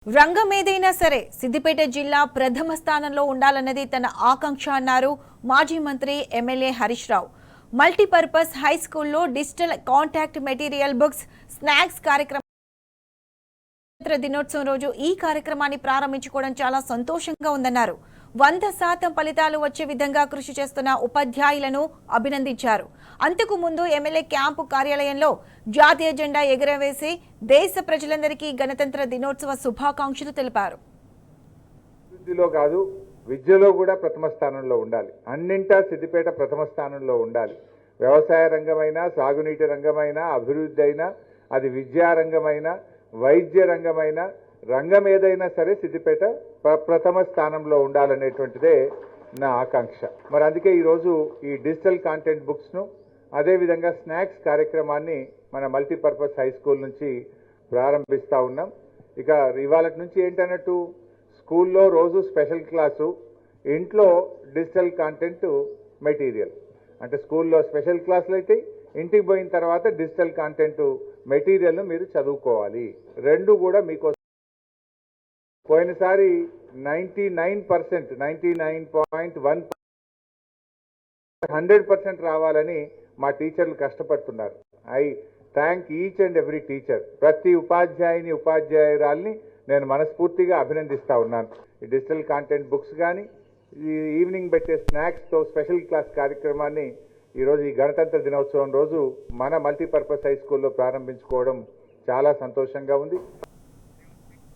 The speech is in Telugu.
రంగం ఏదైనా సరే సిద్దిపేట జిల్లా ప్రథమ స్థానంలో ఉండాలన్నది తన ఆకాంక్ష అన్నారు మాజీ మంత్రి MLA Harish Rao. Multipurpose high స్కూల్లో digital contact material books snacks కార్యక్రమం దినోత్సవం రోజు ఈ కార్యక్రమాన్ని ప్రారంభించుకోవడం చాలా సంతోషంగా ఉందన్నారు. 100% ఫలితాలు వచ్చే విధంగా కృషి చేస్తున్న ఉపాధ్యాయులను అభినందించారు. అంతకు ముందు ఎమ్మెల్యే క్యాంపు కార్యాలయంలో జాతీయ జెండా ఎగురవేసి దేశ ప్రజలందరికీ గణతంత్ర దినోత్సవ శుభాకాంక్షలు తెలిపారు. విద్యలో కాదు, విద్యలో కూడా ప్రథమ స్థానంలో ఉండాలి. అన్నింటా సిద్దిపేట ప్రథమ స్థానంలో ఉండాలి. వ్యవసాయ రంగమైనా, సాగునీటి రంగమైనా, అభివృద్ధి అయినా, అది విద్యా రంగమైనా, వైద్య రంగమైనా, రంగం ఏదైనా సరే సిద్దిపేట ప్రథమ స్థానంలో ఉండాలనేటువంటిదే నా ఆకాంక్ష. మరి అందుకే ఈరోజు ఈ డిజిటల్ కాంటెంట్ బుక్స్ను, అదేవిధంగా స్నాక్స్ కార్యక్రమాన్ని మన మల్టీపర్పస్ హై స్కూల్ నుంచి ప్రారంభిస్తూ ఉన్నాం. ఇక ఇవాళ నుంచి ఏంటన్నట్టు, స్కూల్లో రోజు స్పెషల్ క్లాసు, ఇంట్లో డిజిటల్ కాంటెంట్ మెటీరియల్. అంటే స్కూల్లో స్పెషల్ క్లాసులు అయితే ఇంటికి పోయిన తర్వాత డిజిటల్ కాంటెంట్ మెటీరియల్ను మీరు చదువుకోవాలి. రెండు కూడా మీకోసం. పోయినసారి 99%, 100% రావాలని మా టీచర్లు కష్టపడుతున్నారు. I thank each and every teacher. ప్రతి ఉపాధ్యాయుని, ఉపాధ్యాయురాల్ని నేను మనస్ఫూర్తిగా అభినందిస్తూ ఉన్నాను. ఈ డిజిటల్ కాంటెంట్ బుక్స్ కానీ, ఈ ఈవినింగ్ పెట్టే స్నాక్స్తో స్పెషల్ క్లాస్ కార్యక్రమాన్ని ఈరోజు ఈ గణతంత్ర దినోత్సవం రోజు మన మల్టీపర్పస్ హై స్కూల్లో ప్రారంభించుకోవడం చాలా సంతోషంగా ఉంది.